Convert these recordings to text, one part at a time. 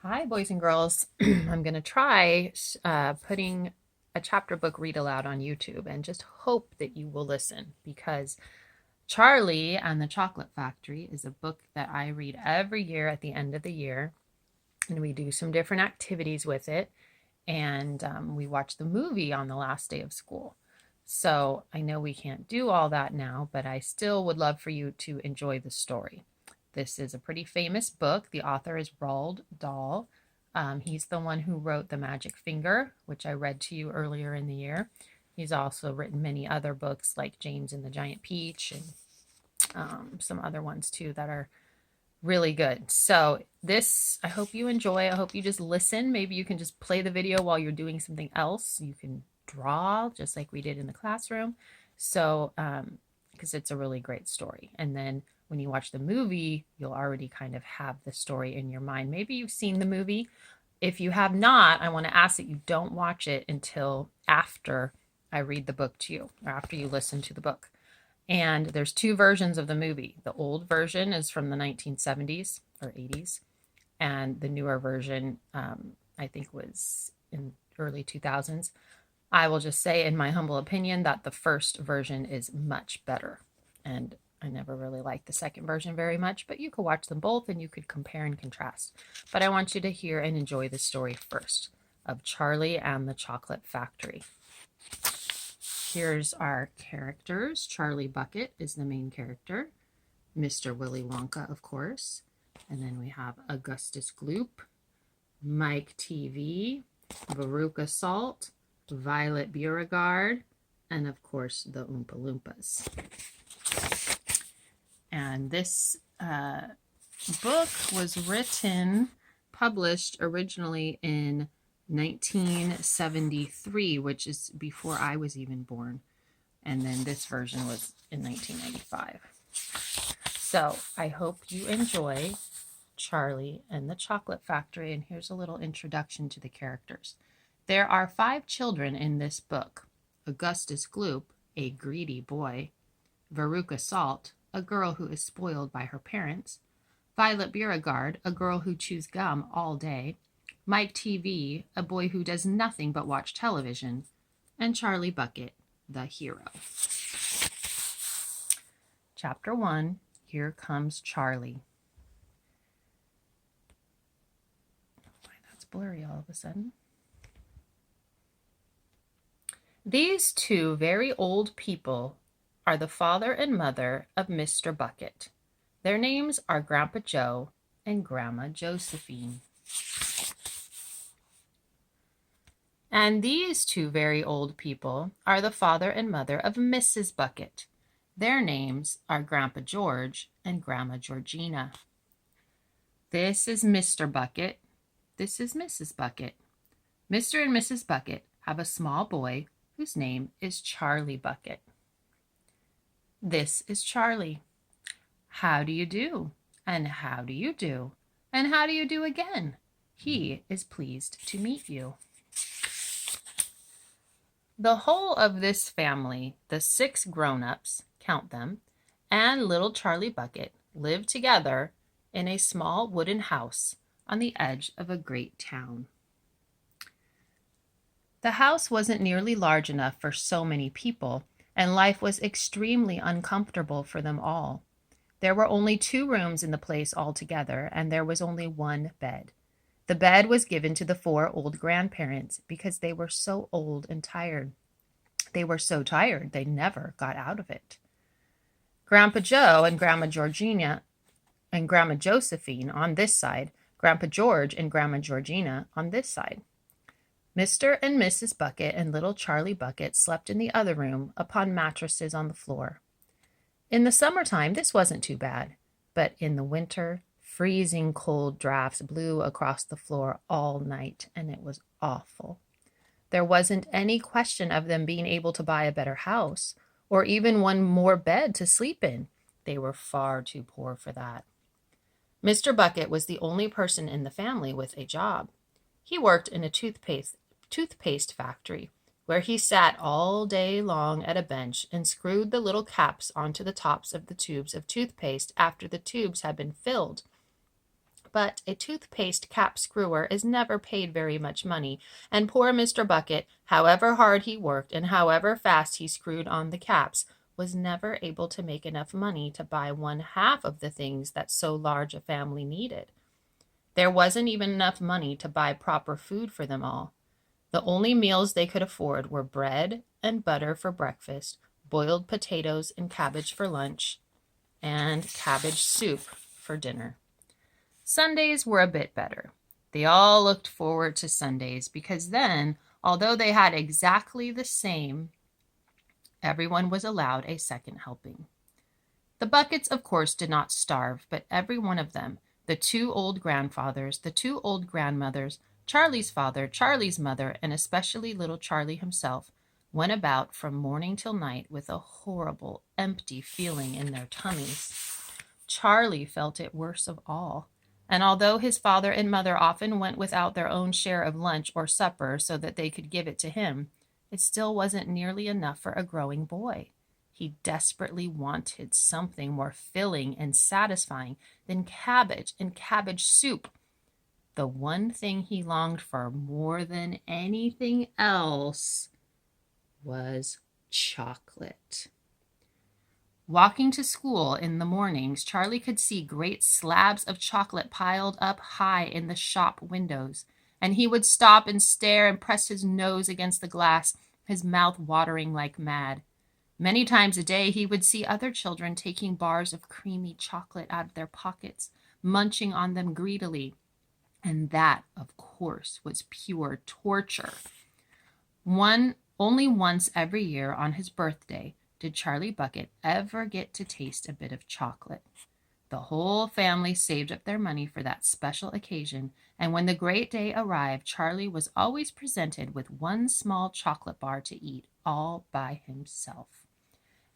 Hi, boys and girls. I'm going to try putting a chapter book read aloud on YouTube and just hope that you will listen because Charlie and the Chocolate Factory is a book that I read every year at the end of the year. And we do some different activities with it. And we watch the movie on the last day of school. So I know we can't do all that now, but I still would love for you to enjoy the story. This is a pretty famous book. The author is Roald Dahl. He's the one who wrote The Magic Finger, which I read to you earlier in the year. He's also written many other books like James and the Giant Peach and some other ones too that are really good. So this, I hope you enjoy. I hope you just listen. Maybe you can just play the video while you're doing something else. You can draw just like we did in the classroom. So, because it's a really great story. And then when you watch the movie, you'll already kind of have the story in your mind. Maybe you've seen the movie. If you have not, I want to ask that you don't watch it until after I read the book to you or after you listen to the book. And there's two versions of the movie. The old version is from the 1970s or 80s, and the newer version, I think, was in early 2000s. I will just say, in my humble opinion, that the first version is much better. And I never really liked the second version very much, but you could watch them both and you could compare and contrast. But I want you to hear and enjoy the story first of Charlie and the Chocolate Factory. Here's our characters. Charlie Bucket is the main character. Mr. Willy Wonka, of course. And then we have Augustus Gloop, Mike TV, Veruca Salt, Violet Beauregard, and of course the Oompa Loompas. And this book was published originally in 1973, which is before I was even born. And then this version was in 1995. So I hope you enjoy Charlie and the Chocolate Factory. And here's a little introduction to the characters. There are 5 children in this book. Augustus Gloop, a greedy boy. Veruca Salt, a girl who is spoiled by her parents. Violet Beauregard, a girl who chews gum all day. Mike TV, a boy who does nothing but watch television. And Charlie Bucket, the hero. Chapter 1, Here Comes Charlie. Why, that's blurry all of a sudden. These 2 very old people are the father and mother of Mr. Bucket. Their names are Grandpa Joe and Grandma Josephine. And these 2 very old people are the father and mother of Mrs. Bucket. Their names are Grandpa George and Grandma Georgina. This is Mr. Bucket. This is Mrs. Bucket. Mr. and Mrs. Bucket have a small boy whose name is Charlie Bucket. This is Charlie. How do you do? And how do you do? And how do you do again? He is pleased to meet you. The whole of this family, the 6 grown-ups, count them, and little Charlie Bucket live together in a small wooden house on the edge of a great town. The house wasn't nearly large enough for so many people, and life was extremely uncomfortable for them all. There were only 2 rooms in the place altogether, and there was only 1 bed. The bed was given to the 4 old grandparents because they were so old and tired. They were so tired they never got out of it. Grandpa Joe and Grandma Georgina and Grandma Josephine on this side, Grandpa George and Grandma Georgina on this side. Mr. and Mrs. Bucket and little Charlie Bucket slept in the other room upon mattresses on the floor. In the summertime, this wasn't too bad, but in the winter, freezing cold drafts blew across the floor all night, and it was awful. There wasn't any question of them being able to buy a better house, or even one more bed to sleep in. They were far too poor for that. Mr. Bucket was the only person in the family with a job. He worked in a toothpaste factory, where he sat all day long at a bench and screwed the little caps onto the tops of the tubes of toothpaste after the tubes had been filled. but a toothpaste cap screwer is never paid very much money, and poor Mr. Bucket, however hard he worked and however fast he screwed on the caps, was never able to make enough money to buy 1/2 of the things that so large a family needed. There wasn't even enough money to buy proper food for them all. The only meals they could afford were bread and butter for breakfast, boiled potatoes and cabbage for lunch, and cabbage soup for dinner. Sundays were a bit better. They all looked forward to Sundays because then, although they had exactly the same, everyone was allowed a second helping. The Buckets, of course, did not starve, but every one of them, the 2 old grandfathers, the 2 old grandmothers, Charlie's father, Charlie's mother, and especially little Charlie himself, went about from morning till night with a horrible, empty feeling in their tummies. Charlie felt it worst of all, and although his father and mother often went without their own share of lunch or supper so that they could give it to him, it still wasn't nearly enough for a growing boy. He desperately wanted something more filling and satisfying than cabbage and cabbage soup. The one thing he longed for more than anything else was chocolate. Walking to school in the mornings, Charlie could see great slabs of chocolate piled up high in the shop windows, and he would stop and stare and press his nose against the glass, his mouth watering like mad. Many times a day he would see other children taking bars of creamy chocolate out of their pockets, munching on them greedily, and that, of course, was pure torture. Only once every year on his birthday did Charlie Bucket ever get to taste a bit of chocolate. The whole family saved up their money for that special occasion, and when the great day arrived, Charlie was always presented with one small chocolate bar to eat all by himself.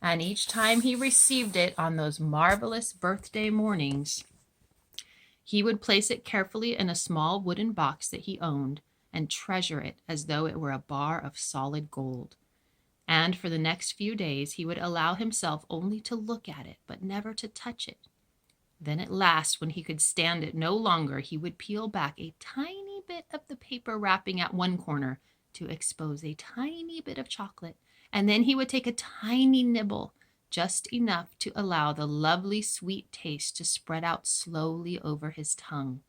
And each time he received it on those marvelous birthday mornings, he would place it carefully in a small wooden box that he owned and treasure it as though it were a bar of solid gold. And for the next few days he would allow himself only to look at it, but never to touch it. Then at last, when he could stand it no longer, he would peel back a tiny bit of the paper wrapping at one corner to expose a tiny bit of chocolate, and then he would take a tiny nibble, just enough to allow the lovely sweet taste to spread out slowly over his tongue.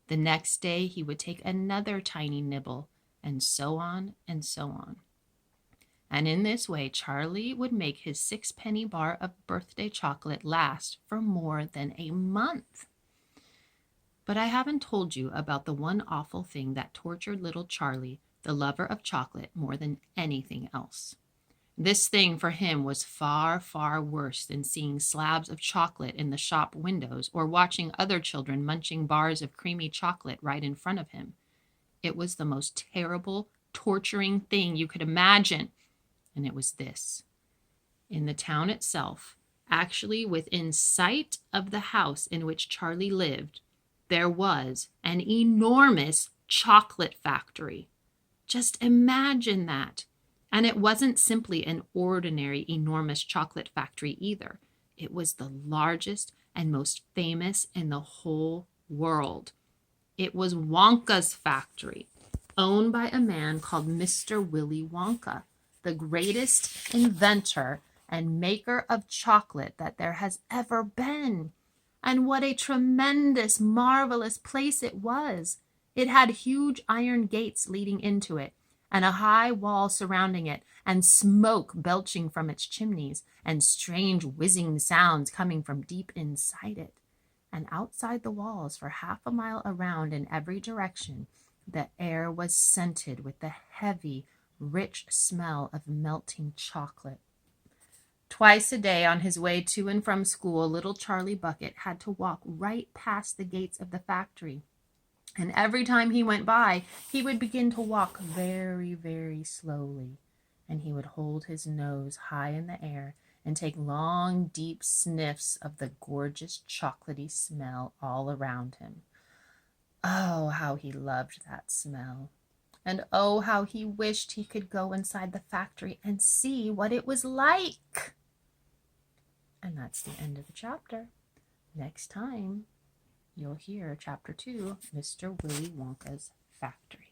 The next day he would take another tiny nibble, and so on and so on. And in this way, Charlie would make his 6-penny bar of birthday chocolate last for more than a month. But I haven't told you about the one awful thing that tortured little Charlie, the lover of chocolate, more than anything else. This thing for him was far, far worse than seeing slabs of chocolate in the shop windows or watching other children munching bars of creamy chocolate right in front of him. It was the most terrible, torturing thing you could imagine. And it was this. In the town itself, actually within sight of the house in which Charlie lived, there was an enormous chocolate factory. Just imagine that. And it wasn't simply an ordinary enormous chocolate factory either. It was the largest and most famous in the whole world. It was Wonka's factory, owned by a man called Mr. Willy Wonka, the greatest inventor and maker of chocolate that there has ever been. And what a tremendous, marvelous place it was. It had huge iron gates leading into it, and a high wall surrounding it, and smoke belching from its chimneys, and strange whizzing sounds coming from deep inside it. And outside the walls, for half a mile around in every direction, the air was scented with the heavy, rich smell of melting chocolate. Twice a day on his way to and from school, little Charlie Bucket had to walk right past the gates of the factory. And every time he went by, he would begin to walk very, very slowly. And he would hold his nose high in the air and take long, deep sniffs of the gorgeous chocolatey smell all around him. Oh, how he loved that smell. And oh, how he wished he could go inside the factory and see what it was like. And that's the end of the chapter. Next time, you'll hear chapter 2, Mr. Willy Wonka's Factory.